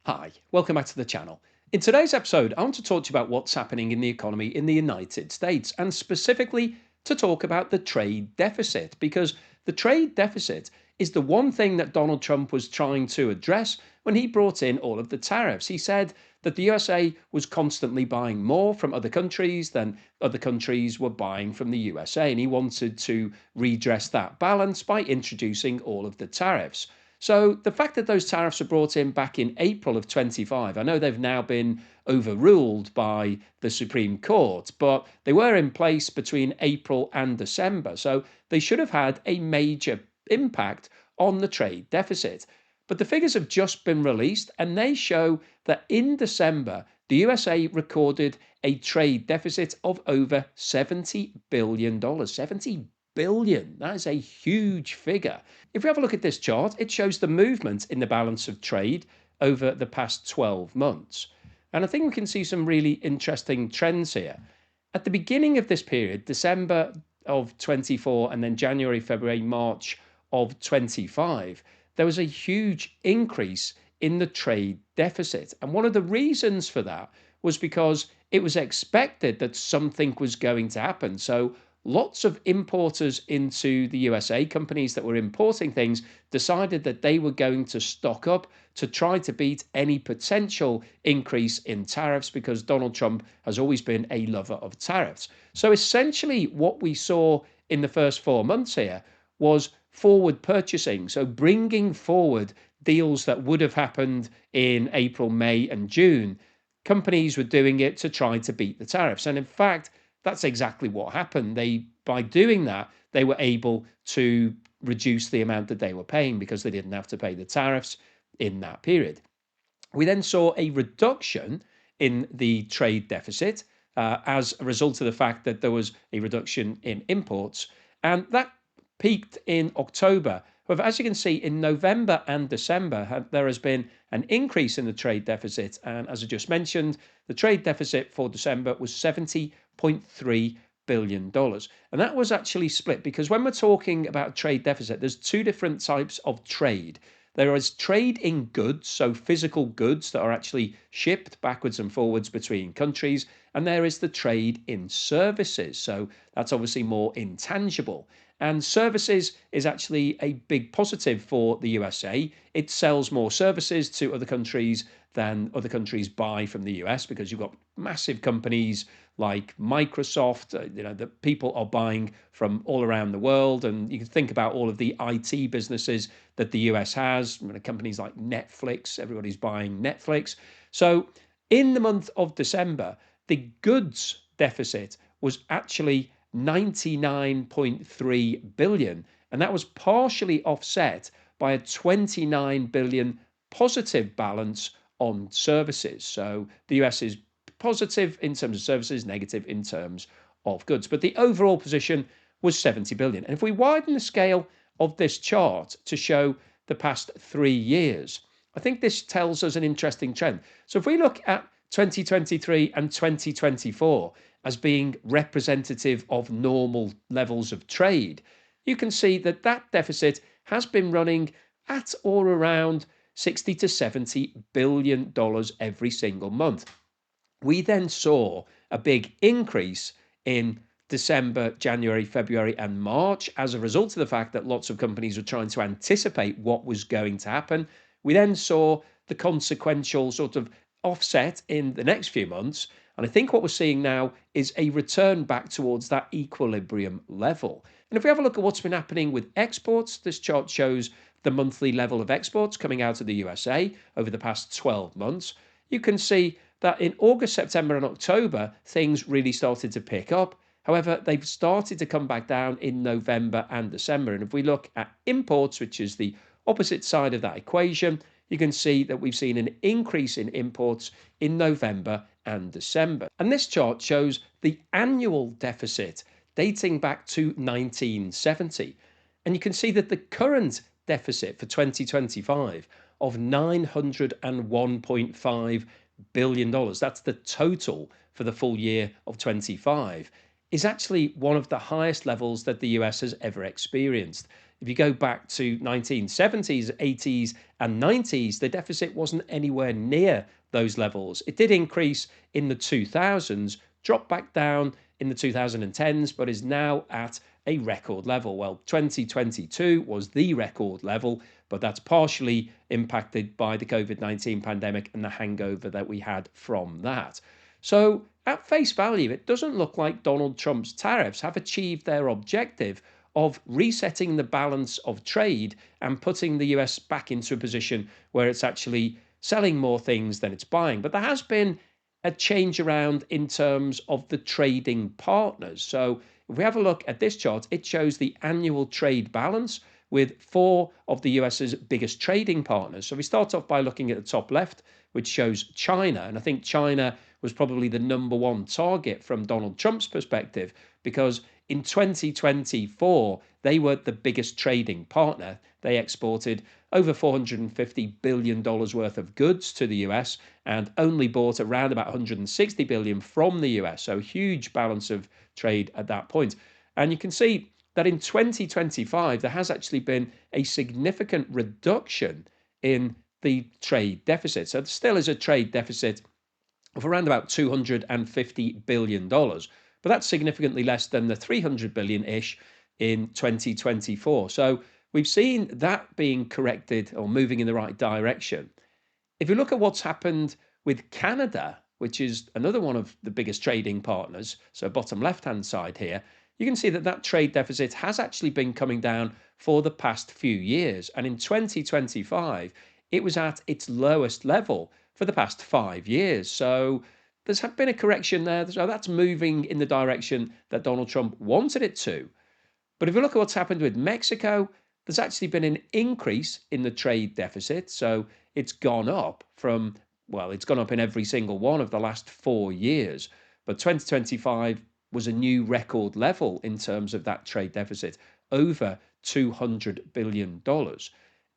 Hi, welcome back to the channel. In today's episode, I want to talk to you about what's happening in the economy in the United States, and specifically to talk about the trade deficit, because the trade deficit is the one thing that Donald Trump was trying to address when he brought in all of the tariffs. He said that the USA was constantly buying more from other countries than other countries were buying from the USA, and he wanted to redress that balance by introducing all of the tariffs. So the fact that those tariffs were brought in back in April of 25, I know they've now been overruled by the Supreme Court, but they were in place between April and December. So they should have had a major impact on the trade deficit. But the figures have just been released and they show that in December, the USA recorded a trade deficit of over $70 billion. $70 billion. That is a huge figure. If we have a look at this chart, it shows the movement in the balance of trade over the past 12 months. And I think we can see some really interesting trends here. At the beginning of this period, December of 24 and then January, February, March of 25, there was a huge increase in the trade deficit. And one of the reasons for that was because it was expected that something was going to happen. So lots of importers into the USA, companies that were importing things, decided that they were going to stock up to try to beat any potential increase in tariffs, because Donald Trump has always been a lover of tariffs. So essentially, what we saw in the first 4 months here was forward purchasing. So bringing forward deals that would have happened in April, May, and June. Companies were doing it to try to beat the tariffs. And in fact, that's exactly what happened. By doing that, they were able to reduce the amount that they were paying because they didn't have to pay the tariffs in that period. We then saw a reduction in the trade deficit as a result of the fact that there was a reduction in imports, and that peaked in October. However, as you can see, in November and December, there has been an increase in the trade deficit. And as I just mentioned, the trade deficit for December was $70.3 billion. And that was actually split, because when we're talking about trade deficit, there's two different types of trade. There is trade in goods, so physical goods that are actually shipped backwards and forwards between countries. And there is the trade in services. So that's obviously more intangible. And services is actually a big positive for the USA. It sells more services to other countries than other countries buy from the US, because you've got massive companies like Microsoft, that people are buying from all around the world. And you can think about all of the IT businesses that the US has, companies like Netflix, everybody's buying Netflix. So in the month of December, the goods deficit was actually 99.3 billion, and that was partially offset by a 29 billion positive balance on services. So the US is positive in terms of services, negative in terms of goods, but the overall position was 70 billion. And if we widen the scale of this chart to show the past 3 years, I think this tells us an interesting trend. So if we look at 2023 and 2024 as being representative of normal levels of trade, you can see that that deficit has been running at or around 60 to 70 billion dollars every single month. We then saw a big increase in December, January, February, and March as a result of the fact that lots of companies were trying to anticipate what was going to happen. We then saw the consequential sort of offset in the next few months. And I think what we're seeing now is a return back towards that equilibrium level. And if we have a look at what's been happening with exports, this chart shows the monthly level of exports coming out of the USA over the past 12 months. You can see that in August, September, and October, things really started to pick up. However, they've started to come back down in November and December. And if we look at imports, which is the opposite side of that equation, you can see that we've seen an increase in imports in November and December. And this chart shows the annual deficit dating back to 1970. And you can see that the current deficit for 2025 of $901.5 billion, that's the total for the full year of 25, is actually one of the highest levels that the US has ever experienced. if you go back to 1970s, 80s, and 90s, the deficit wasn't anywhere near those levels. It did increase in the 2000s, dropped back down in the 2010s, but is now at a record level. Well, 2022 was the record level, but that's partially impacted by the COVID-19 pandemic and the hangover that we had from that. So, at face value, it doesn't look like Donald Trump's tariffs have achieved their objective of resetting the balance of trade and putting the US back into a position where it's actually selling more things than it's buying. But there has been a change around in terms of the trading partners. So if we have a look at this chart, it shows the annual trade balance with four of the US's biggest trading partners. So we start off by looking at the top left, which shows China. And I think China was probably the number one target from Donald Trump's perspective, because in 2024, they were the biggest trading partner. They exported over $450 billion worth of goods to the US and only bought around about $160 billion from the US. So huge balance of trade at that point. And you can see that in 2025, there has actually been a significant reduction in the trade deficit. So there still is a trade deficit of around about $250 billion. But that's significantly less than the 300 billion-ish in 2024. So we've seen that being corrected or moving in the right direction. If you look at what's happened with Canada, which is another one of the biggest trading partners, so bottom left-hand side here, you can see that that trade deficit has actually been coming down for the past few years. And in 2025, it was at its lowest level for the past 5 years. So there's been a correction there. So that's moving in the direction that Donald Trump wanted it to. But if you look at what's happened with Mexico, there's actually been an increase in the trade deficit. So it's gone up from, well, it's gone up in every single one of the last 4 years. But 2025 was a new record level in terms of that trade deficit, over $200 billion.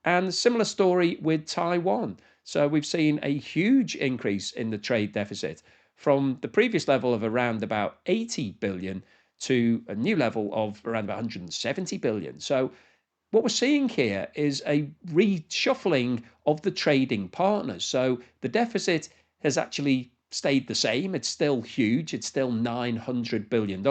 And similar story with Taiwan. So we've seen a huge increase in the trade deficit from the previous level of around about 80 billion to a new level of around about 170 billion. So what we're seeing here is a reshuffling of the trading partners. So the deficit has actually stayed the same. It's still huge. It's still $900 billion.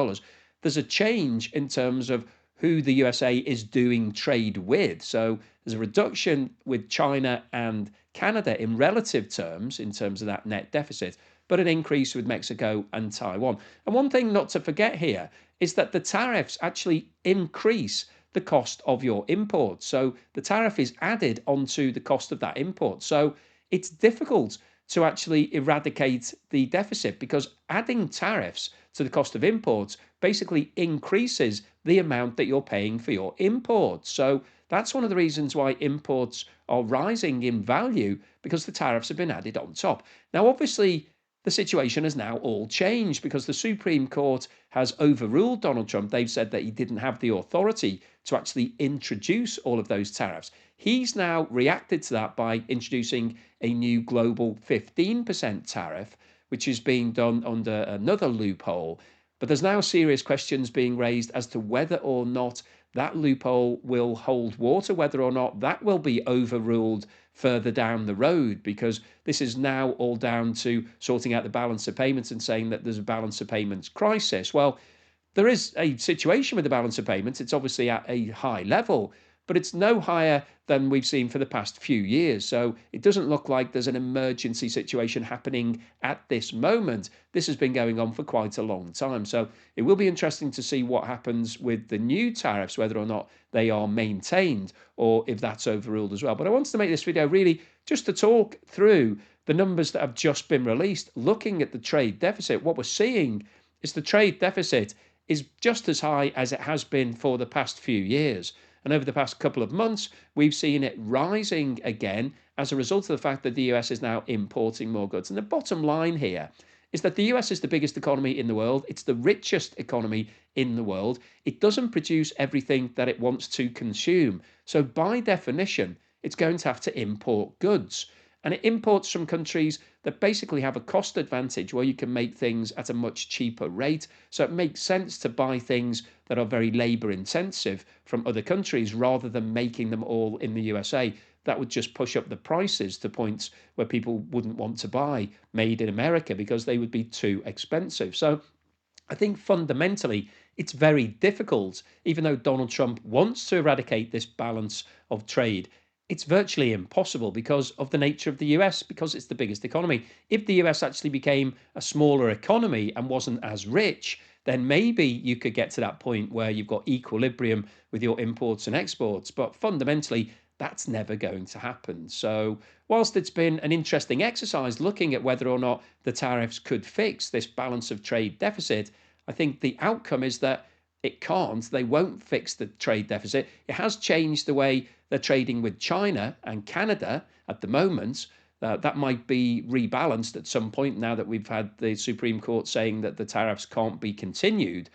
There's a change in terms of who the USA is doing trade with. So there's a reduction with China and Canada in relative terms, in terms of that net deficit, but an increase with Mexico and Taiwan. And one thing not to forget here is that the tariffs actually increase the cost of your import. So the tariff is added onto the cost of that import. So it's difficult to actually eradicate the deficit, because adding tariffs to the cost of imports basically increases the amount that you're paying for your imports. So that's one of the reasons why imports are rising in value, because the tariffs have been added on top. Now, obviously, the situation has now all changed because the Supreme Court has overruled Donald Trump. They've said that he didn't have the authority to actually introduce all of those tariffs. He's now reacted to that by introducing a new global 15% tariff, which is being done under another loophole. But there's now serious questions being raised as to whether or not that loophole will hold water, whether or not that will be overruled further down the road, because this is now all down to sorting out the balance of payments and saying that there's a balance of payments crisis. Well, there is a situation with the balance of payments. It's obviously at a high level, but it's no higher than we've seen for the past few years. So it doesn't look like there's an emergency situation happening at this moment. This has been going on for quite a long time. So it will be interesting to see what happens with the new tariffs, whether or not they are maintained or if that's overruled as well. But I wanted to make this video really just to talk through the numbers that have just been released. Looking at the trade deficit, what we're seeing is the trade deficit is just as high as it has been for the past few years. And over the past couple of months, we've seen it rising again as a result of the fact that the US is now importing more goods. And the bottom line here is that the US is the biggest economy in the world. It's the richest economy in the world. It doesn't produce everything that it wants to consume. So by definition, it's going to have to import goods. And it imports from countries that basically have a cost advantage where you can make things at a much cheaper rate. So it makes sense to buy things that are very labor intensive from other countries rather than making them all in the USA. That would just push up the prices to points where people wouldn't want to buy made in America because they would be too expensive. So I think fundamentally it's very difficult, even though Donald Trump wants to eradicate this balance of trade. It's virtually impossible because of the nature of the US, because it's the biggest economy. If the US actually became a smaller economy and wasn't as rich, then maybe you could get to that point where you've got equilibrium with your imports and exports. But fundamentally, that's never going to happen. So, whilst it's been an interesting exercise looking at whether or not the tariffs could fix this balance of trade deficit, I think the outcome is that it can't. They won't fix the trade deficit. It has changed the way they're trading with China and Canada at the moment. That might be rebalanced at some point now that we've had the Supreme Court saying that the tariffs can't be continued.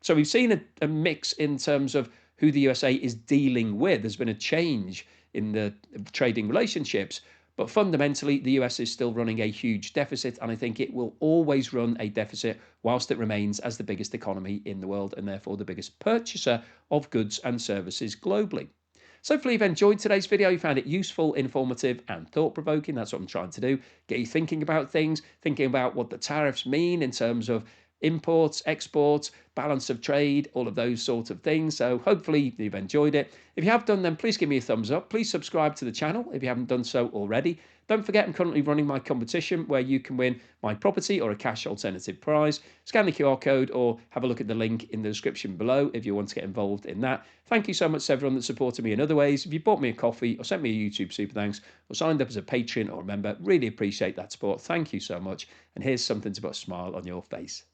So we've seen a mix in terms of who the USA is dealing with. There's been a change in the trading relationships, but fundamentally, the US is still running a huge deficit, and I think it will always run a deficit whilst it remains as the biggest economy in the world and therefore the biggest purchaser of goods and services globally. So hopefully you've enjoyed today's video, you found it useful, informative and thought-provoking. That's what I'm trying to do. Get you thinking about things, thinking about what the tariffs mean in terms of imports, exports, balance of trade, all of those sorts of things. So hopefully you've enjoyed it. If you have done, then please give me a thumbs up. Please subscribe to the channel if you haven't done so already. Don't forget I'm currently running my competition where you can win my property or a cash alternative prize. Scan the QR code or have a look at the link in the description below if you want to get involved in that. Thank you so much to everyone that supported me in other ways. If you bought me a coffee or sent me a YouTube super thanks or signed up as a patron or a member, really appreciate that support. Thank you so much. And here's something to put a smile on your face.